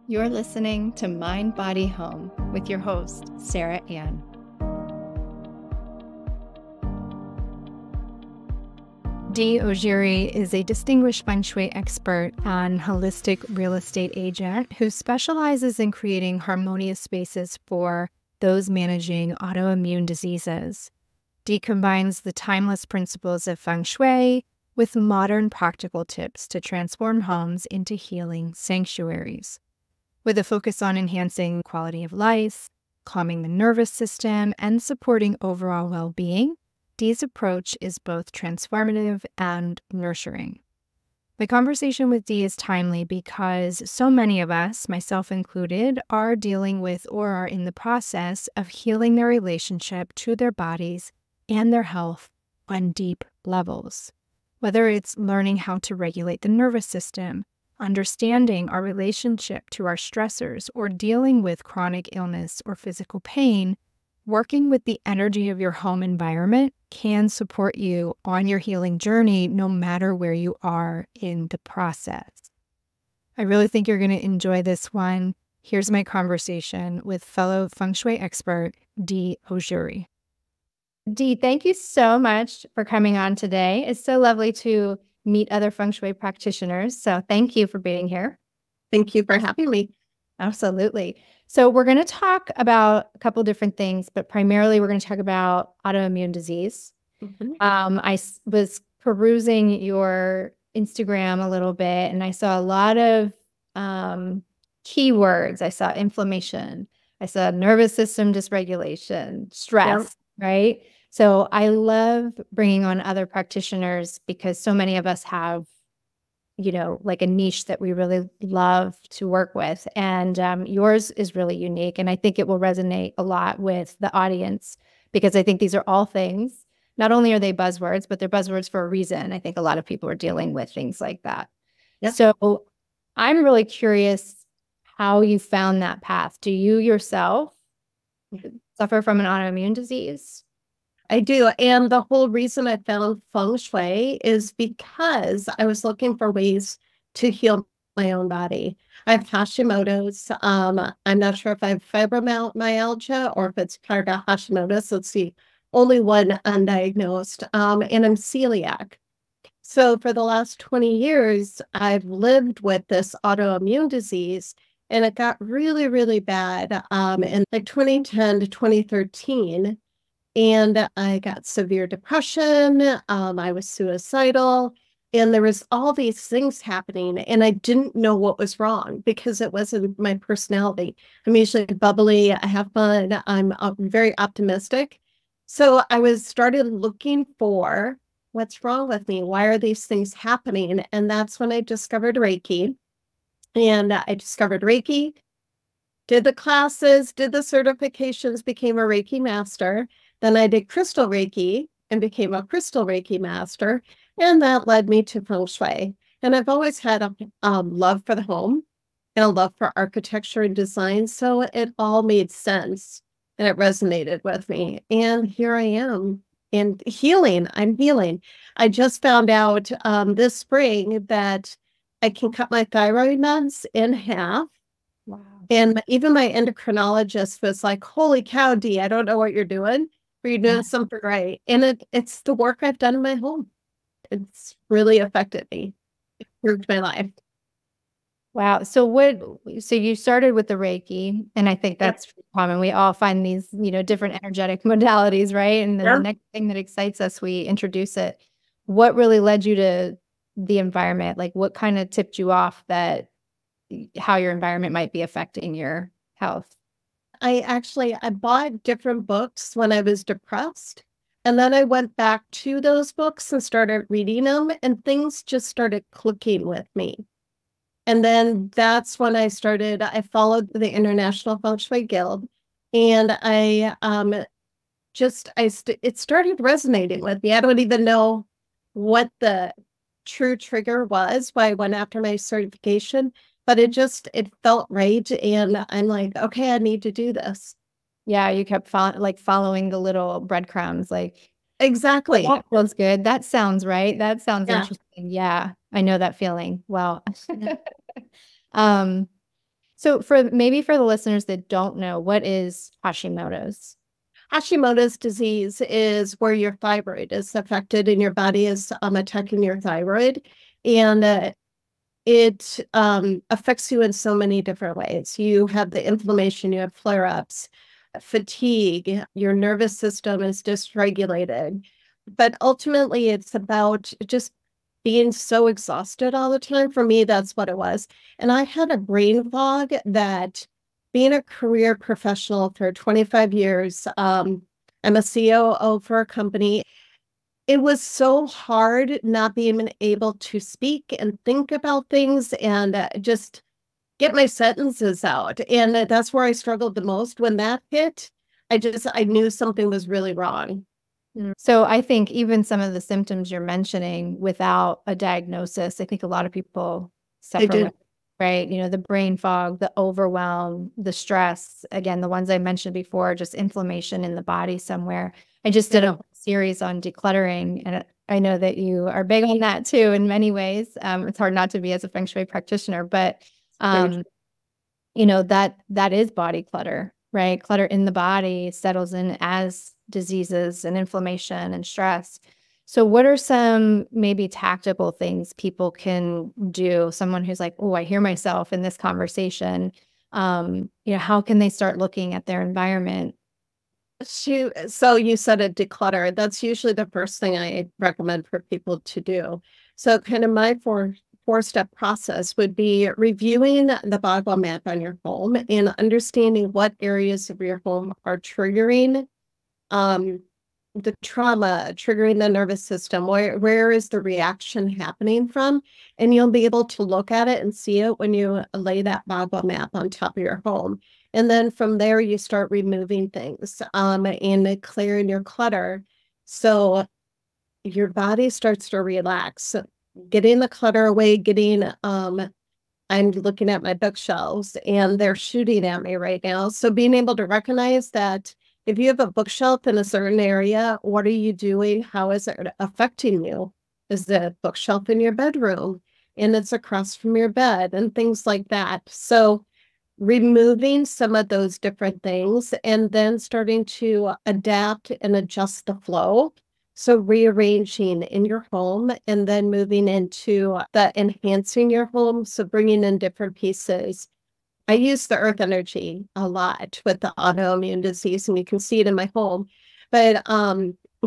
You're listening to Mind, Body, Home with your host, Sara Ann. Dee Oujiri is a distinguished Feng Shui expert and holistic real estate agent who specializes in creating harmonious spaces for those managing autoimmune diseases. Dee combines the timeless principles of Feng Shui with modern practical tips to transform homes into healing sanctuaries. With a focus on enhancing quality of life, calming the nervous system, and supporting overall well-being, Dee's approach is both transformative and nurturing. The conversation with Dee is timely because so many of us, myself included, are dealing with or are in the process of healing their relationship to their bodies and their health on deep levels. Whether it's learning how to regulate the nervous system, understanding our relationship to our stressors, or dealing with chronic illness or physical pain, working with the energy of your home environment can support you on your healing journey no matter where you are in the process. I really think you're going to enjoy this one. Here's my conversation with fellow Feng Shui expert, Dee Oujiri. Dee, thank you so much for coming on today. It's so lovely to meet other Feng Shui practitioners. So thank you for being here. Thank you for having me. Absolutely. So we're going to talk about a couple different things, but primarily we're going to talk about autoimmune disease. I was perusing your Instagram a little bit, and I saw a lot of keywords. I saw inflammation. I saw nervous system dysregulation, stress, right? So I love bringing on other practitioners because so many of us have, like a niche that we really love to work with. And yours is really unique. And I think it will resonate a lot with the audience because I think these are all things. Not only are they buzzwords, but they're buzzwords for a reason. I think a lot of people are dealing with things like that. Yep. So I'm really curious how you found that path. Do you yourself suffer from an autoimmune disease? I do. And the whole reason I found Feng Shui is because I was looking for ways to heal my own body. I have Hashimoto's. I'm not sure if I have fibromyalgia or if it's part of Hashimoto's. So it's the only one undiagnosed. And I'm celiac. So for the last 20 years, I've lived with this autoimmune disease. And it got really, really bad in like 2010 to 2013. And I got severe depression. I was suicidal. And there was all these things happening. And I didn't know what was wrong because it wasn't my personality. I'm usually bubbly. I have fun. I'm very optimistic. So I started looking for what's wrong with me. Why are these things happening? And that's when I discovered Reiki. And I discovered Reiki, did the classes, did the certifications, became a Reiki master. Then I did crystal Reiki and became a crystal Reiki master. And that led me to Feng Shui. And I've always had a love for the home and a love for architecture and design. So it all made sense and it resonated with me. And here I am and healing. I'm healing. I just found out this spring that I can cut my thyroid meds in half. Wow. And even my endocrinologist was like, holy cow, Dee, I don't know what you're doing, but you're doing something right. And it's the work I've done in my home. It's really affected me. It improved my life. Wow. So you started with the Reiki, and I think that's common. We all find these, different energetic modalities, right? And then the next thing that excites us, we introduce it. What really led you to the environment? Like what kind of tipped you off that how your environment might be affecting your health? I bought different books when I was depressed. And then I went back to those books and started reading them, and things just started clicking with me. And then that's when I followed the International Feng Shui Guild, and it started resonating with me. I don't even know what the true trigger was, why I went after my certification, but it felt right. And I'm like, okay, I need to do this. Yeah, you kept following the little breadcrumbs, like exactly. That feels good. That sounds right. That sounds interesting. Yeah, I know that feeling. Well, So for the listeners that don't know, what is Hashimoto's? Hashimoto's disease is where your thyroid is affected and your body is attacking your thyroid. And it affects you in so many different ways. You have the inflammation, you have flare-ups, fatigue, your nervous system is dysregulated. But ultimately, it's about just being so exhausted all the time. For me, that's what it was. And I had a brain fog that being a career professional for 25 years, I'm a COO for a company. It was so hard not being able to speak and think about things and just get my sentences out. And that's where I struggled the most. When that hit, I knew something was really wrong. So I think even some of the symptoms you're mentioning without a diagnosis, I think a lot of people suffer with, right? You know, the brain fog, the overwhelm, the stress, again, the ones I mentioned before, just inflammation in the body somewhere. I just did a series on decluttering, and I know that you are big on that too in many ways. It's hard not to be as a Feng Shui practitioner, but you know, that is body clutter, right? Clutter in the body settles in as diseases and inflammation and stress. So what are some maybe tactical things people can do? Someone who's like, oh, I hear myself in this conversation. You know, how can they start looking at their environment? So you said a declutter. That's usually the first thing I recommend for people to do. So kind of my four-step process would be reviewing the boggle map on your home and understanding what areas of your home are triggering the trauma, triggering the nervous system. Where is the reaction happening from? And you'll be able to look at it and see it when you lay that boggle map on top of your home. And then from there, you start removing things and clearing your clutter. So your body starts to relax, getting the clutter away, I'm looking at my bookshelves and they're shooting at me right now. So being able to recognize that if you have a bookshelf in a certain area, what are you doing? How is it affecting you? Is the bookshelf in your bedroom and it's across from your bed and things like that? So removing some of those different things and then starting to adapt and adjust the flow. So rearranging in your home and then moving into the enhancing your home. So bringing in different pieces. I use the earth energy a lot with the autoimmune disease, and you can see it in my home. But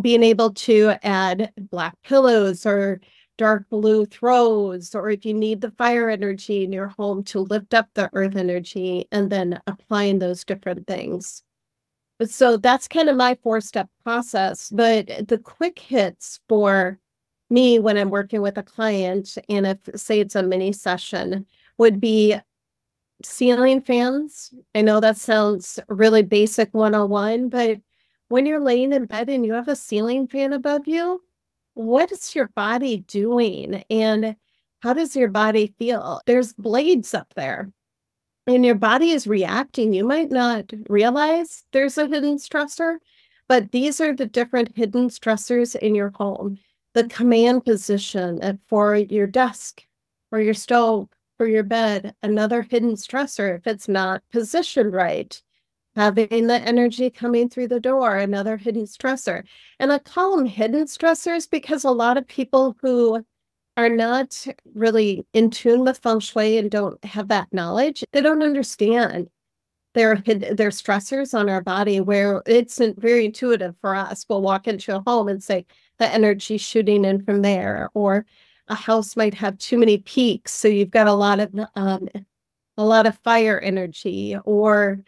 being able to add black pillows or dark blue throws, or if you need the fire energy in your home to lift up the earth energy and then applying those different things. So that's kind of my four-step process. But the quick hits for me when I'm working with a client, and if say it's a mini session, would be ceiling fans. I know that sounds really basic 101, but when you're laying in bed and you have a ceiling fan above you, what is your body doing? And how does your body feel? There's blades up there and your body is reacting. You might not realize there's a hidden stressor, but these are the different hidden stressors in your home. The command position for your desk, for your stove, for your bed, another hidden stressor if it's not positioned right. Having the energy coming through the door, another hidden stressor. And I call them hidden stressors because a lot of people who are not really in tune with Feng Shui and don't have that knowledge, they don't understand their stressors on our body, where it's very intuitive for us. We'll walk into a home and say the energy shooting in from there, or a house might have too many peaks, so you've got a lot of fire energy, or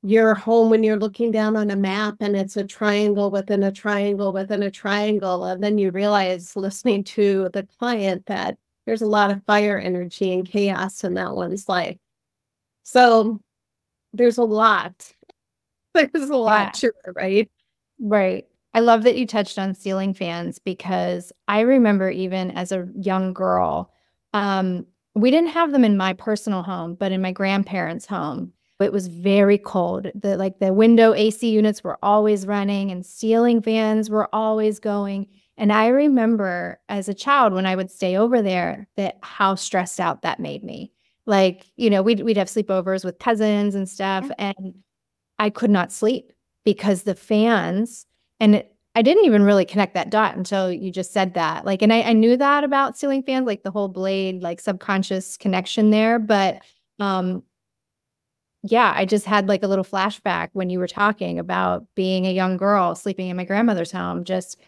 your home when you're looking down on a map and it's a triangle within a triangle within a triangle, and then you realize listening to the client that there's a lot of fire energy and chaos in that one's life. So there's a lot. There's a lot to it, right? Right. I love that you touched on ceiling fans, because I remember even as a young girl, we didn't have them in my personal home, but in my grandparents' home, it was very cold. The window AC units were always running and ceiling fans were always going. And I remember as a child when I would stay over there that how stressed out that made me. Like, we'd have sleepovers with cousins and stuff, and I could not sleep because the fans, and I didn't even really connect that dot until you just said that. Like, and I knew that about ceiling fans, like the whole blade, like subconscious connection there. But yeah, I just had like a little flashback when you were talking about being a young girl sleeping in my grandmother's home, just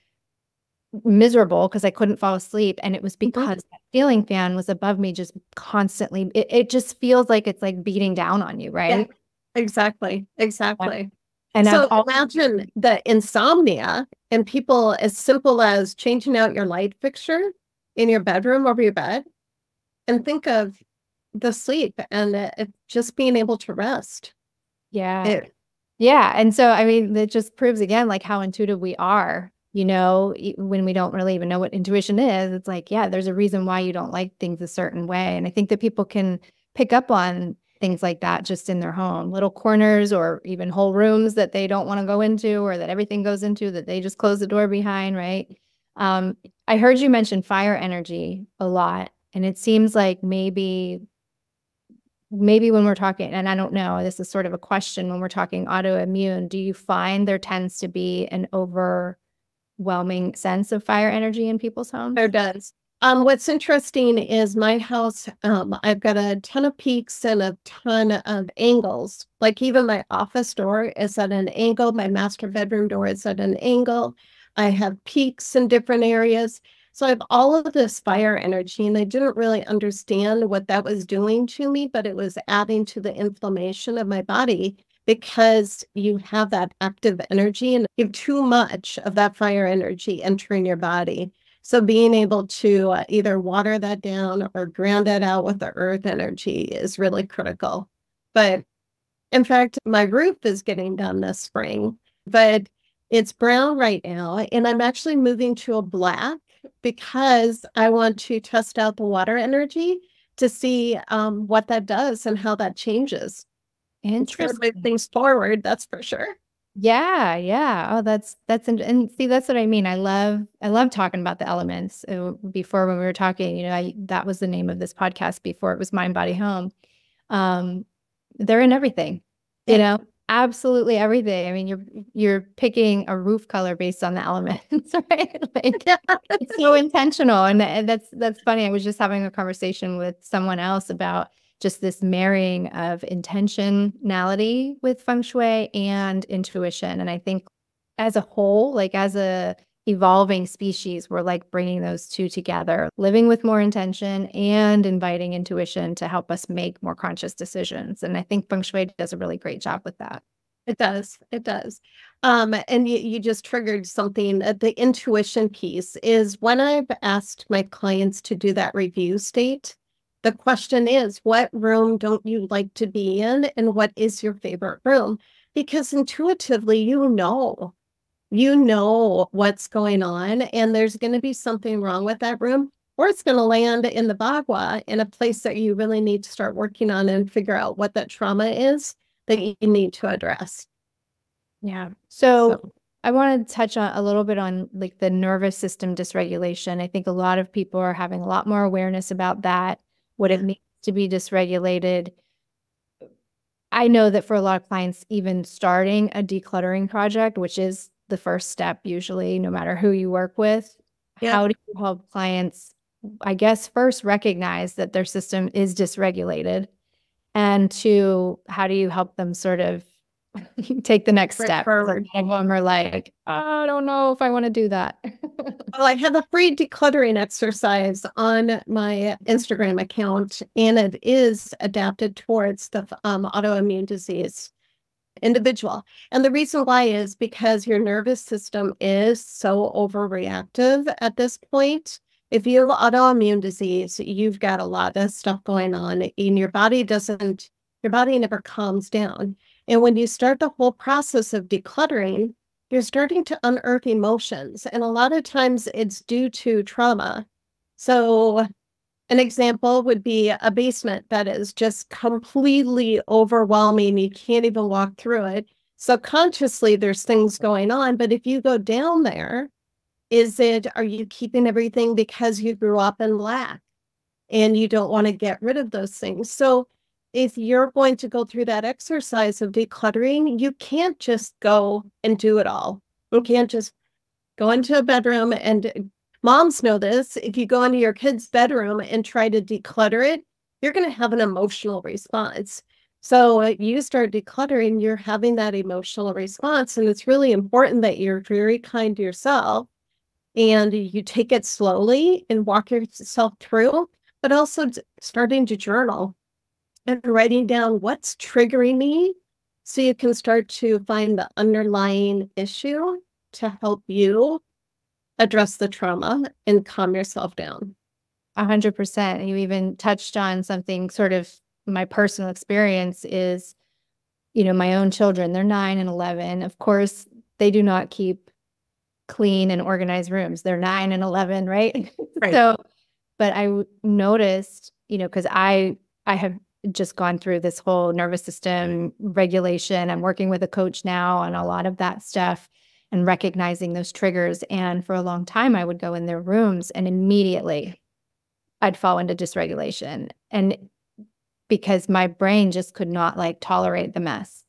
miserable because I couldn't fall asleep. And it was because that ceiling fan was above me just constantly. It just feels like it's like beating down on you, right? Yeah, exactly. Exactly. And so imagine the insomnia and people as simple as changing out your light fixture in your bedroom over your bed, and think of the sleep and just being able to rest. Yeah. Yeah. And so, I mean, that just proves again, like how intuitive we are, when we don't really even know what intuition is. It's like, yeah, there's a reason why you don't like things a certain way. And I think that people can pick up on things like that just in their home, little corners or even whole rooms that they don't want to go into, or that everything goes into, that they just close the door behind, right? I heard you mention fire energy a lot, and it seems like maybe when we're talking, and I don't know, this is sort of a question, when we're talking autoimmune, do you find there tends to be an overwhelming sense of fire energy in people's homes? There does. What's interesting is my house, I've got a ton of peaks and a ton of angles. Like even my office door is at an angle. My master bedroom door is at an angle. I have peaks in different areas. So I have all of this fire energy, and I didn't really understand what that was doing to me, but it was adding to the inflammation of my body because you have that active energy and you have too much of that fire energy entering your body. So being able to either water that down or ground it out with the earth energy is really critical. But in fact, my roof is getting done this spring, but it's brown right now. And I'm actually moving to a black because I want to test out the water energy to see what that does and how that changes. Interesting. Move things forward, that's for sure. Yeah, yeah. Oh, and see, that's what I mean. I love talking about the elements. Before, when we were talking, that was the name of this podcast before it was Mind, Body, Home. They're in everything, absolutely everything. I mean, you're picking a roof color based on the elements, right? Like, it's so intentional. And that's funny. I was just having a conversation with someone else about just this marrying of intentionality with Feng Shui and intuition. And I think as a whole, like as a evolving species, we're like bringing those two together, living with more intention and inviting intuition to help us make more conscious decisions. And I think Feng Shui does a really great job with that. It does. It does. And you just triggered something. The intuition piece is when I've asked my clients to do that review state, the question is, what room don't you like to be in? And what is your favorite room? Because intuitively, you know what's going on, and there's going to be something wrong with that room, or it's going to land in the bagua in a place that you really need to start working on and figure out what that trauma is that you need to address. Yeah. So I want to touch on a little bit on like the nervous system dysregulation. I think a lot of people are having a lot more awareness about that, what it means to be dysregulated. I know that for a lot of clients, even starting a decluttering project, which is the first step usually, no matter who you work with, how do you help clients, I guess, first recognize that their system is dysregulated, and two, how do you help them sort of take the next step? Some of them are like, oh, I don't know if I want to do that. Well, I have a free decluttering exercise on my Instagram account, and it is adapted towards the autoimmune disease individual. And the reason why is because your nervous system is so overreactive at this point. If you have autoimmune disease, you've got a lot of stuff going on, and your body never calms down. And when you start the whole process of decluttering, you're starting to unearth emotions. And a lot of times it's due to trauma. So an example would be a basement that is just completely overwhelming. You can't even walk through it. Subconsciously, there's things going on. But if you go down there, are you keeping everything because you grew up in lack? and you don't want to get rid of those things. So if you're going to go through that exercise of decluttering, you can't just go and do it all. You can't just go into a bedroom, and moms know this. If you go into your kid's bedroom and try to declutter it, you're going to have an emotional response. So you start decluttering, you're having that emotional response. And it's really important that you're very kind to yourself and you take it slowly and walk yourself through, but also starting to journal and writing down what's triggering me so you can start to find the underlying issue to help you address the trauma and calm yourself down. 100%. You even touched on something sort of my personal experience is, my own children, they're 9 and 11. Of course, they do not keep clean and organized rooms. They're 9 and 11, right? Right. So, but I noticed, because I have just gone through this whole nervous system regulation. I'm working with a coach now on a lot of that stuff and recognizing those triggers. And for a long time, I would go in their rooms and immediately I'd fall into dysregulation. And because my brain just could not tolerate the mess.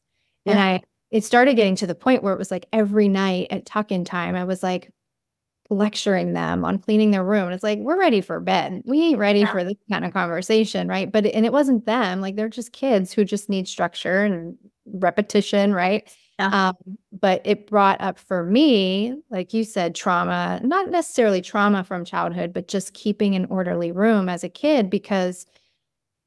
Yeah. And it started getting to the point where it was every night at tuck-in time, I was lecturing them on cleaning their room. And it's we're ready for bed. We ain't ready for this kind of conversation, right? And it wasn't them. They're just kids who just need structure and repetition, right? Yeah. But it brought up for me, like you said, trauma, not necessarily trauma from childhood, but just keeping an orderly room as a kid, because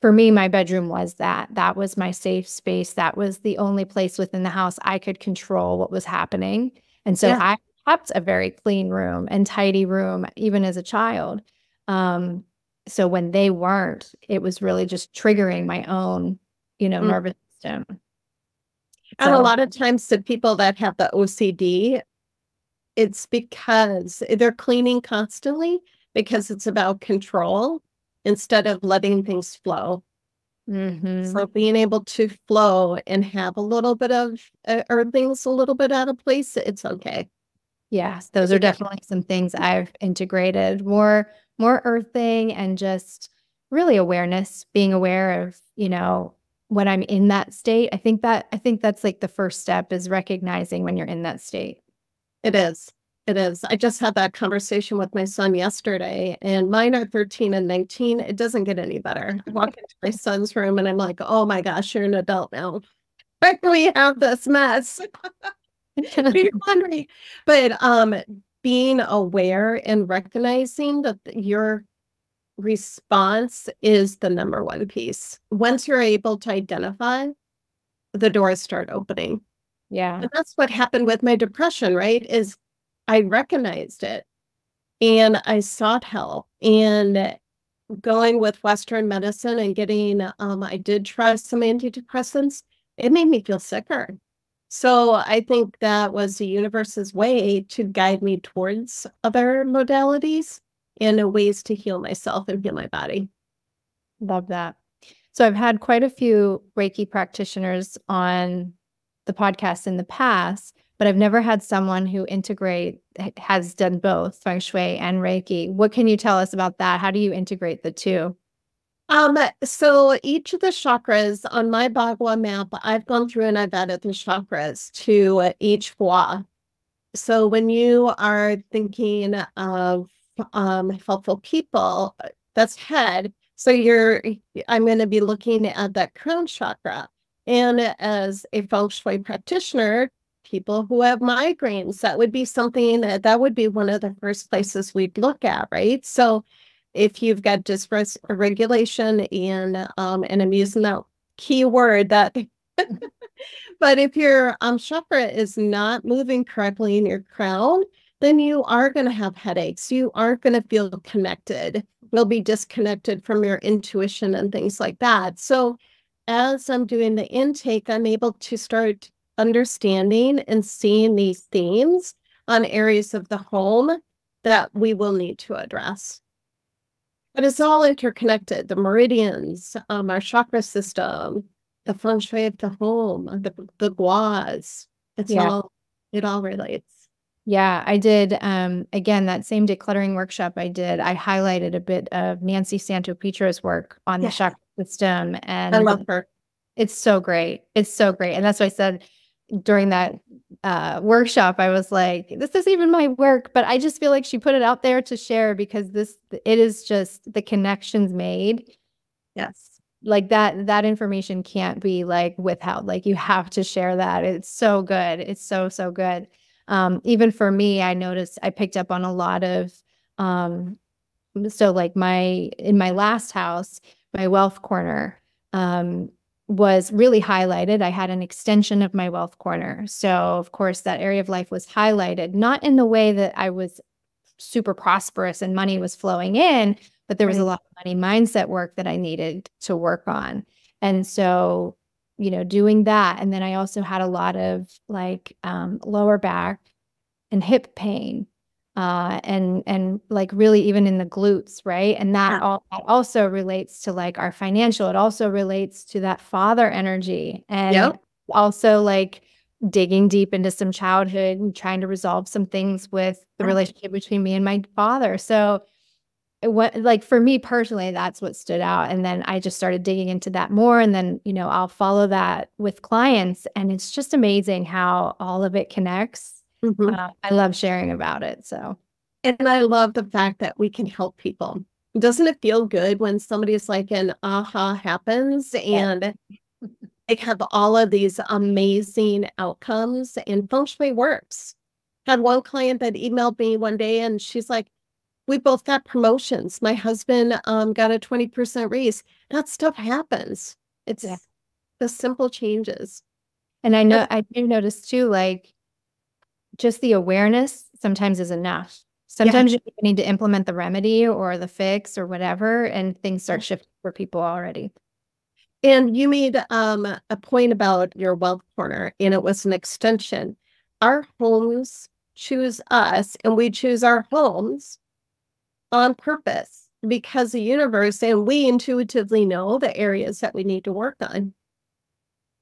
for me, my bedroom was that was my safe space. That was the only place within the house I could control what was happening. And so I kept a very clean room and tidy room, even as a child. So when they weren't, it was really just triggering my own, nervous system. And a lot of times the people that have the OCD, it's because they're cleaning constantly because it's about control instead of letting things flow. So being able to flow and have a little bit of, or things a little bit out of place, it's okay. Yes, those are definitely some things I've integrated, more earthing and just really awareness, being aware of, when I'm in that state. I think that's the first step, is recognizing when you're in that state. It is. It is. I just had that conversation with my son yesterday, and mine are 13 and 19. It doesn't get any better. I walk into my son's room and I'm like, oh my gosh, you're an adult now. Why do we have this mess? You're wondering. But being aware and recognizing that your response is the number one piece. Once you're able to identify, the doors start opening. Yeah. And that's what happened with my depression, right? Is I recognized it and I sought help, and going with Western medicine and getting, I did try some antidepressants. It made me feel sicker. So I think that was the universe's way to guide me towards other modalities and ways to heal myself and heal my body. Love that. So I've had quite a few Reiki practitioners on the podcast in the past, but I've never had someone who has done both Feng Shui and Reiki. What can you tell us about that? How do you integrate the two? So each of the chakras on my Bagua map, I've gone through and I've added the chakras to each hua. So when you are thinking of helpful people, that's head. So I'm going to be looking at that crown chakra. And as a Feng Shui practitioner, people who have migraines, that would be something that would be one of the first places we'd look at, right? So if you've got dysregulation and I'm using that key word that, but if your chakra is not moving correctly in your crown, then you are going to have headaches. You aren't going to feel connected. You'll be disconnected from your intuition and things like that. So as I'm doing the intake, I'm able to start understanding and seeing these themes on areas of the home that we will need to address. But it's all interconnected. The meridians, our chakra system, the feng shui of the home, the guas. It all relates. Yeah, I did. Again, that same decluttering workshop I did, I highlighted a bit of Nancy Santopetro's work on the Yes, chakra system, I and love her. it's so great. It's so great. And that's why I said during that workshop, I was like, this isn't even my work, but I just feel like she put it out there to share because it is just the connections made. Yes. Like that information can't be like withheld. Like you have to share that. It's so good. It's so, so good. Even for me, I noticed I picked up on a lot of, um, so like in my last house, my wealth corner, was really highlighted. I had an extension of my wealth corner. So of course that area of life was highlighted, not in the way that I was super prosperous and money was flowing in, but there was a Right. lot of money mindset work that I needed to work on. And so, doing that. And then I also had a lot of like lower back and hip pain. And like really even in the glutes, right? And Yeah. that also relates to like our financial. It also relates to that father energy, and Yep. also like digging deep into some childhood and trying to resolve some things with the Yeah. relationship between me and my father. So what, like for me personally, that's what stood out. And then I just started digging into that more. And then, I'll follow that with clients. And it's just amazing how all of it connects. Mhm. I love sharing about it. So And I love the fact that we can help people. Doesn't it feel good when somebody's like an aha happens yeah. and they have all of these amazing outcomes and Feng Shui works? Had one client that emailed me one day and she's like, we both got promotions. My husband got a 20% raise. That stuff happens. Yeah. It's the simple changes. And That's, I do notice too, like just the awareness sometimes is enough. yeah. Sometimes you need to implement the remedy or the fix or whatever, and things start shifting for people already. And you made a point about your wealth corner, and it was an extension. Our homes choose us, and we choose our homes on purpose because the universe and we intuitively know the areas that we need to work on.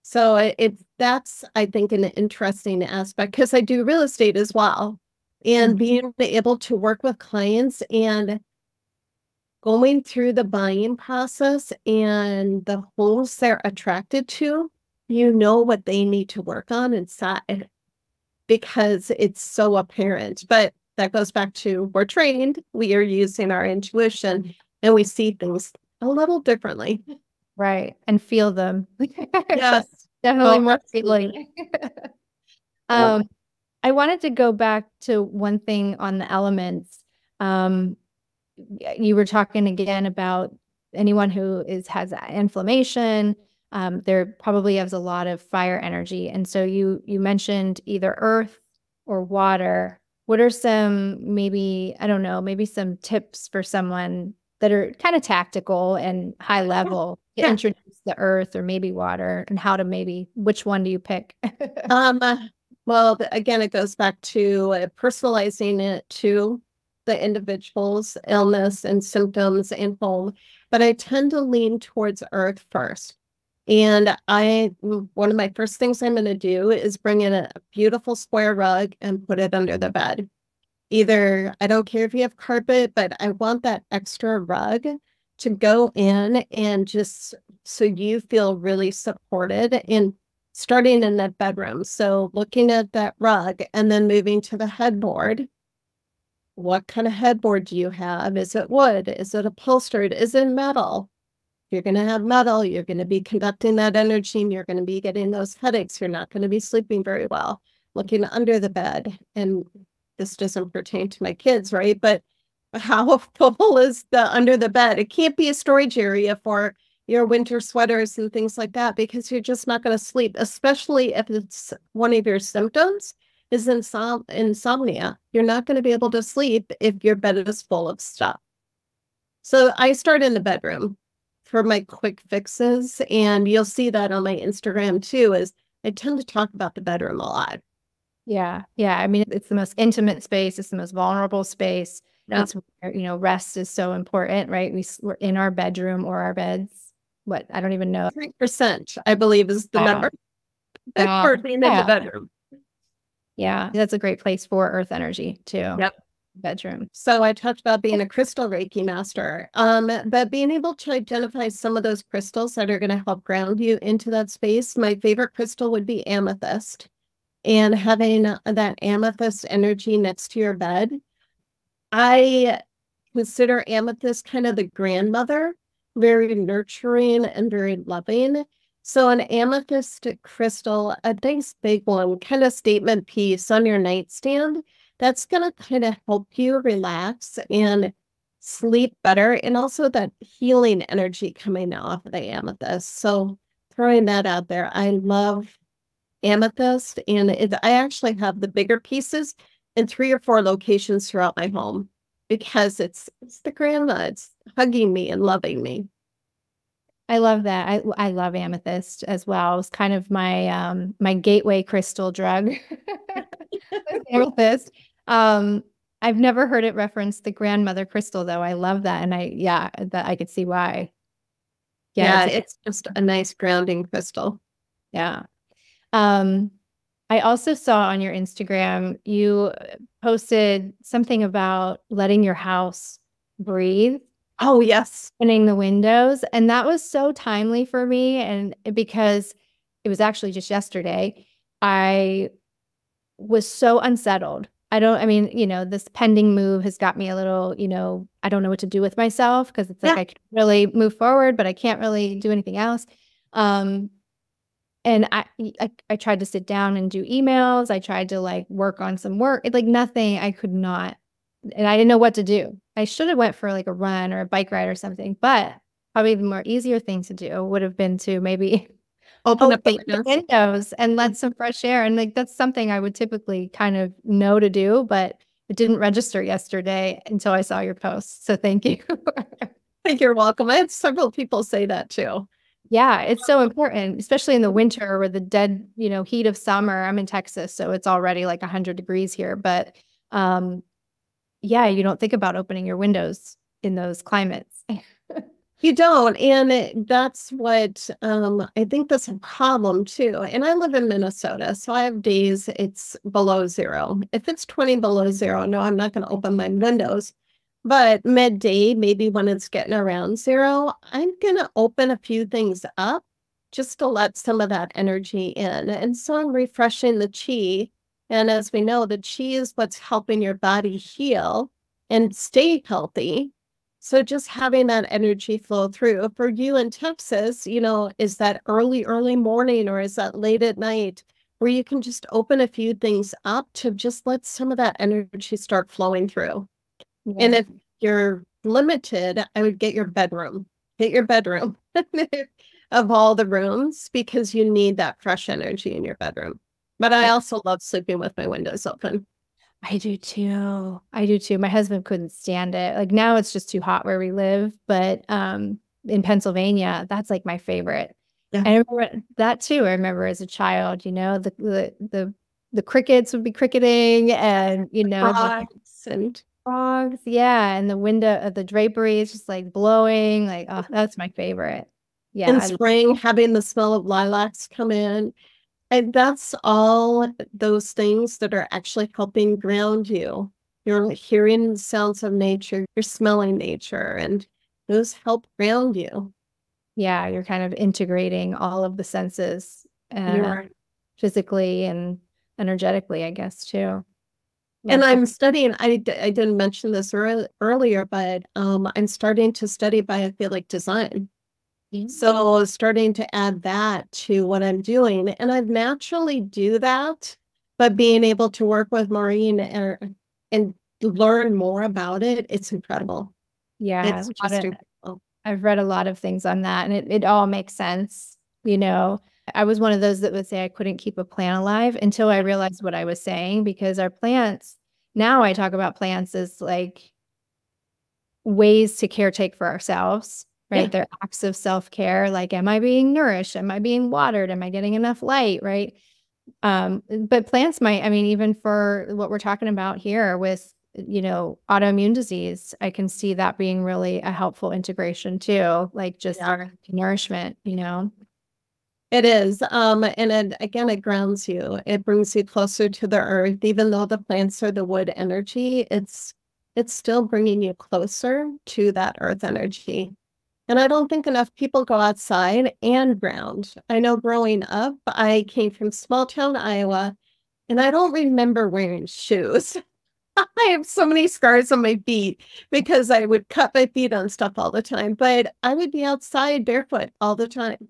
So it's that's I think an interesting aspect because I do real estate as well, and Mhm. being able to work with clients and going through the buying process and the homes they're attracted to, you know what they need to work on inside because it's so apparent. But that goes back to we're trained, we are using our intuition, and we see things a little differently. Right. And feel them. Yes. Definitely Oh, more absolutely. feeling. Um, I wanted to go back to one thing on the elements. Um, you were talking again about anyone who has inflammation. There probably has a lot of fire energy, and so you mentioned either earth or water. What are some, maybe, I don't know, maybe some tips for someone that are kind of tactical and high Yeah. level to Yeah. introduce the earth or maybe water, and how to maybe, which one do you pick? Um, uh, well, again, it goes back to personalizing it to the individual's illness and symptoms and home. But I tend to lean towards earth first. And one of my first things I'm going to do is bring in a beautiful square rug and put it under the bed. Either, I don't care if you have carpet, but I want that extra rug to go in and just so you feel really supported in starting in that bedroom. So looking at that rug and then moving to the headboard. What kind of headboard do you have? Is it wood? Is it upholstered? Is it metal? If you're going to have metal, you're going to be conducting that energy and you're going to be getting those headaches. You're not going to be sleeping very well. Looking under the bed, and this doesn't pertain to my kids, right? But how full is the under the bed? It can't be a storage area for your winter sweaters and things like that because you're just not going to sleep, especially if it's one of your symptoms is insomnia. You're not going to be able to sleep if your bed is full of stuff. So I start in the bedroom for my quick fixes, and you'll see that on my Instagram too, is I tend to talk about the bedroom a lot. Yeah. Yeah. I mean, it's the most intimate space. It's the most vulnerable space. Yeah. It's where, rest is so important, right? We're in our bedroom or our beds. What? I don't even know. 3%, I believe, is the Wow. number for being in the Yeah. bedroom. Yeah, that's a great place for earth energy too. Yep. Bedroom. So I talked about being a crystal Reiki master, but being able to identify some of those crystals that are going to help ground you into that space. My favorite crystal would be amethyst, and having that amethyst energy next to your bed. I consider amethyst kind of the grandmother, very nurturing and very loving. So an amethyst crystal, a nice big one, kind of statement piece on your nightstand, that's going to kind of help you relax and sleep better. And also that healing energy coming off of the amethyst. So throwing that out there, I love amethyst. And I actually have the bigger pieces in 3 or 4 locations throughout my home because it's the grandma. It's hugging me and loving me. I love that. I love amethyst as well. It's kind of my my gateway crystal drug. Amethyst. I've never heard it reference the grandmother crystal though. I love that. And that I could see why. Yeah, it's just a nice grounding crystal. Yeah. I also saw on your Instagram, you posted something about letting your house breathe. Oh, yes. Opening the windows. And that was so timely for me. And because it was actually just yesterday, I was so unsettled. I mean, this pending move has got me a little, I don't know what to do with myself because it's like I can really move forward, but I can't really do anything else. And I tried to sit down and do emails. I tried to like work on some work. Like nothing, I could not. And I didn't know what to do. I should have went for like a run or a bike ride or something, but probably the more easier thing to do would have been to maybe open up the windows and let some fresh air. And like that's something I would typically kind of know to do, but it didn't register yesterday until I saw your post. So thank you. You're welcome. I had several people say that too. Yeah, it's so important, especially in the winter or the dead, heat of summer. I'm in Texas, so it's already like 100 degrees here. But yeah, you don't think about opening your windows in those climates. You don't. And that's what I think that's a problem too. And I live in Minnesota, so I have days it's below zero. If it's 20 below zero, no, I'm not going to open my windows. But midday, maybe when it's getting around zero, I'm going to open a few things up just to let some of that energy in. And so I'm refreshing the chi. And as we know, the chi is what's helping your body heal and stay healthy. So just having that energy flow through. For you in Texas, is that early morning or is that late at night where you can just open a few things up to just let some of that energy start flowing through? Yeah. And if you're limited, I would get your bedroom. Get your bedroom of all the rooms because you need that fresh energy in your bedroom. But I also love sleeping with my windows open. I do too. I do too. My husband couldn't stand it. Like now it's just too hot where we live, but in Pennsylvania, that's like my favorite. Yeah. I remember that too. I remember as a child, the crickets would be cricketing and frogs, yeah, and the window of the drapery is just like blowing. Like, oh, that's my favorite. Yeah. In spring, having the smell of lilacs come in. And that's all those things that are actually helping ground you. You're hearing the sounds of nature, you're smelling nature, and those help ground you. Yeah, you're kind of integrating all of the senses physically and energetically, I guess, too. And I'm studying, I didn't mention this earlier, but I'm starting to study biophilic design. So starting to add that to what I'm doing. And I naturally do that, but being able to work with Maureen and learn more about it, it's incredible. Yeah. It's just incredible. I've read a lot of things on that and it all makes sense. I was one of those that would say I couldn't keep a plant alive until I realized what I was saying, because our plants, now I talk about plants as like ways to caretake for ourselves. Right. Yeah. They're acts of self-care. Like, am I being nourished? Am I being watered? Am I getting enough light? Right. But plants might, even for what we're talking about here with, autoimmune disease, I can see that being really a helpful integration too. Like just nourishment, It is. And again, it grounds you. It brings you closer to the earth. Even though the plants are the wood energy, it's still bringing you closer to that earth energy. And I don't think enough people go outside and ground. I know growing up, I came from small town Iowa, and I don't remember wearing shoes. I have so many scars on my feet because I would cut my feet on stuff all the time, but I would be outside barefoot all the time.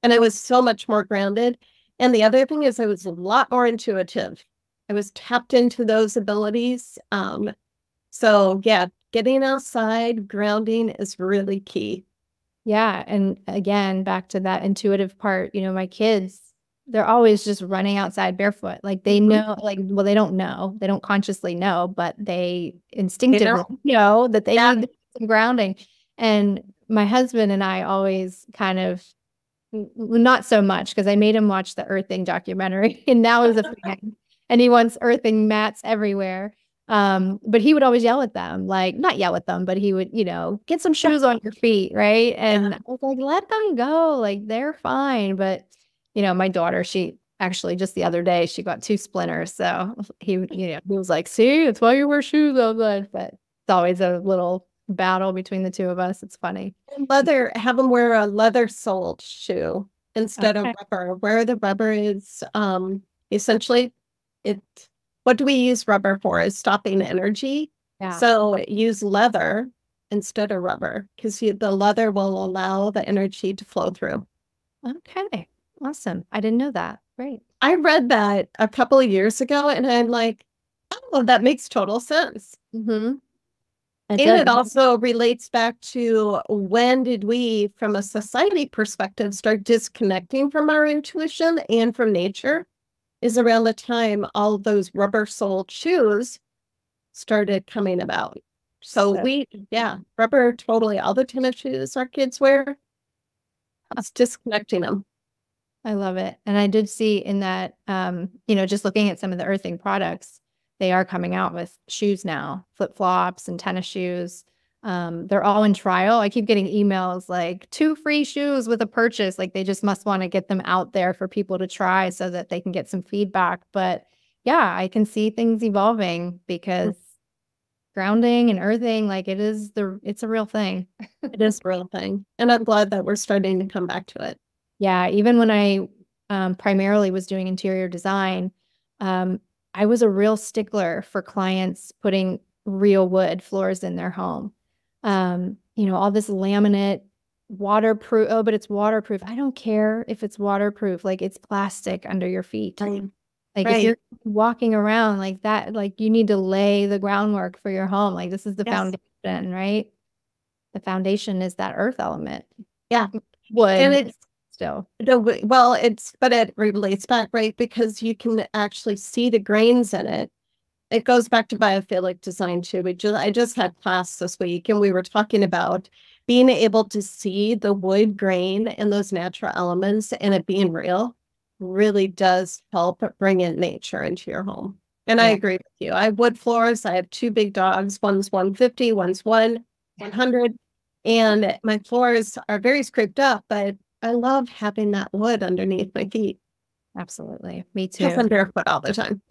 And I was so much more grounded. And the other thing is I was a lot more intuitive. I was tapped into those abilities. So yeah, getting outside, grounding is really key. Yeah. And again, back to that intuitive part, my kids, they're always just running outside barefoot. Like they know, like, well, they don't know, they don't consciously know, but they instinctively know that they need some grounding. And my husband and I always kind of, not so much because I made him watch the earthing documentary and now he's a fan and he wants earthing mats everywhere. But he would always yell at them, like not yell at them, but he would, get some shoes on your feet, right? And I was like, let them go, like they're fine. But my daughter, she actually just the other day she got 2 splinters. So he was like, see, it's why you wear shoes all good. But it's always a little battle between the two of us. It's funny. Have them wear a leather soled shoe instead of rubber, where the rubber is essentially it. What do we use rubber for? Is stopping energy. Yeah. So use leather instead of rubber because the leather will allow the energy to flow through. Okay. Awesome. I didn't know that. Great. I read that a couple of years ago and I'm like, oh, that makes total sense. Mm-hmm. And it also relates back to when did we, from a society perspective, start disconnecting from our intuition and from nature is around the time all those rubber-soled shoes started coming about. So rubber, totally, all the tennis shoes our kids wear, it's disconnecting them. I love it. And I did see in that, just looking at some of the earthing products, they are coming out with shoes now, flip-flops and tennis shoes. They're all in trial. I keep getting emails like 2 free shoes with a purchase. Like they just must want to get them out there for people to try so that they can get some feedback. But yeah, I can see things evolving because grounding and earthing, like it's a real thing. It is a real thing. And I'm glad that we're starting to come back to it. Yeah. Even when I primarily was doing interior design, I was a real stickler for clients putting real wood floors in their home. All this laminate, waterproof. Oh, but it's waterproof. I don't care if it's waterproof. Like it's plastic under your feet. Like if you're walking around like that, like you need to lay the groundwork for your home. Like this is the foundation, right? The foundation is that earth element. Yeah. Wood. And it's still. Well, but it relates back, right? Because you can actually see the grains in it. It goes back to biophilic design too. I just had class this week and we were talking about being able to see the wood grain and those natural elements and it being real really does help bring in nature into your home. And I agree with you. I have wood floors. I have 2 big dogs. One's 150, one's 100. And my floors are very scraped up, but I love having that wood underneath my feet. Absolutely. Me too. Because I'm barefoot all the time.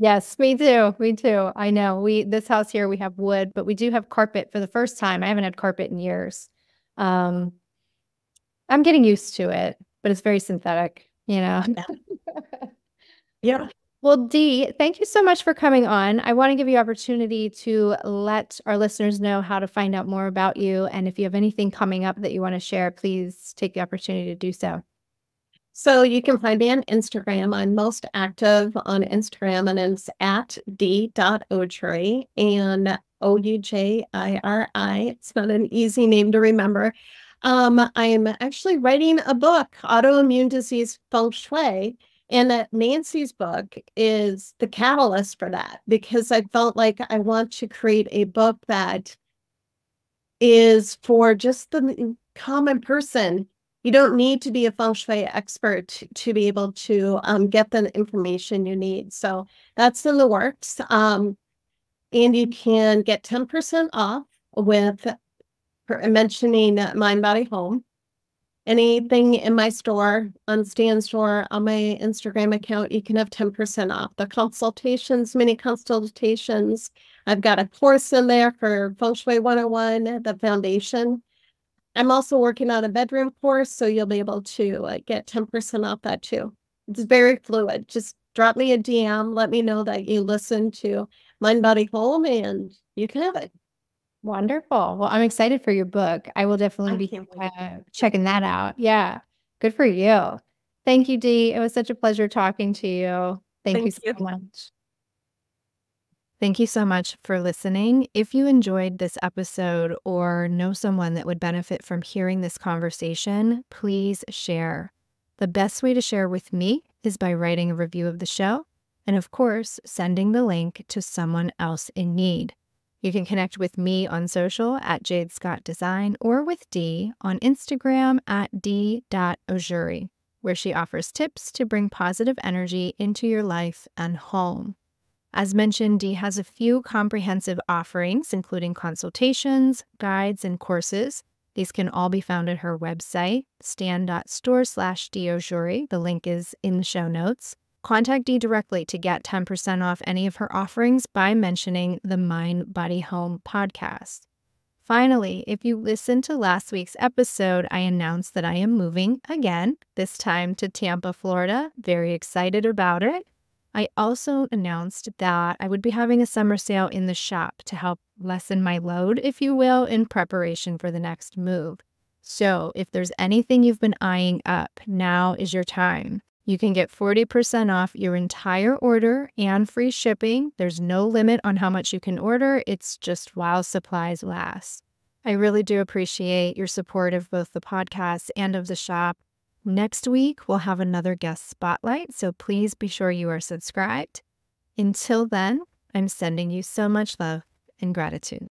Yes, me too. Me too. I know this house here, we have wood, but we do have carpet for the first time. I haven't had carpet in years. I'm getting used to it, but it's very synthetic, Yeah. Well, Dee, thank you so much for coming on. I want to give you opportunity to let our listeners know how to find out more about you. And if you have anything coming up that you want to share, please take the opportunity to do so. So you can find me on Instagram. I'm most active on Instagram and it's at d.oujiri and Oujiri. It's not an easy name to remember. I'm actually writing a book, Autoimmune Disease Feng Shui. And Nancy's book is the catalyst for that because I felt like I want to create a book that is for just the common person. You don't need to be a Feng Shui expert to be able to get the information you need. So that's in the works. And you can get 10% off with mentioning Mind Body Home. anything in my store, on Stan's store, on my Instagram account, you can have 10% off. The consultations, mini consultations. I've got a course in there for Feng Shui 101, the foundation. I'm also working on a bedroom course, so you'll be able to get 10% off that too. It's very fluid. Just drop me a DM, let me know that you listen to Mind Body Home, and you can have it. Wonderful. Well, I'm excited for your book. I will definitely be checking that out. Yeah. Good for you. Thank you, Dee. It was such a pleasure talking to you. Thank you so much. Thank you so much for listening. If you enjoyed this episode or know someone that would benefit from hearing this conversation, please share. The best way to share with me is by writing a review of the show and, of course, sending the link to someone else in need. You can connect with me on social at Jade Scott Design or with Dee on Instagram at Dee.Oujiri, where she offers tips to bring positive energy into your life and home. As mentioned, Dee has a few comprehensive offerings, including consultations, guides, and courses. These can all be found at her website, stan.store/Dee-Oujiri. The link is in the show notes. Contact Dee directly to get 10% off any of her offerings by mentioning the Mind Body Home podcast. Finally, if you listened to last week's episode, I announced that I am moving again, this time to Tampa, Florida. Very excited about it. I also announced that I would be having a summer sale in the shop to help lessen my load, if you will, in preparation for the next move. So if there's anything you've been eyeing up, now is your time. You can get 40% off your entire order and free shipping. There's no limit on how much you can order. It's just while supplies last. I really do appreciate your support of both the podcast and of the shop. Next week, we'll have another guest spotlight, so please be sure you are subscribed. Until then, I'm sending you so much love and gratitude.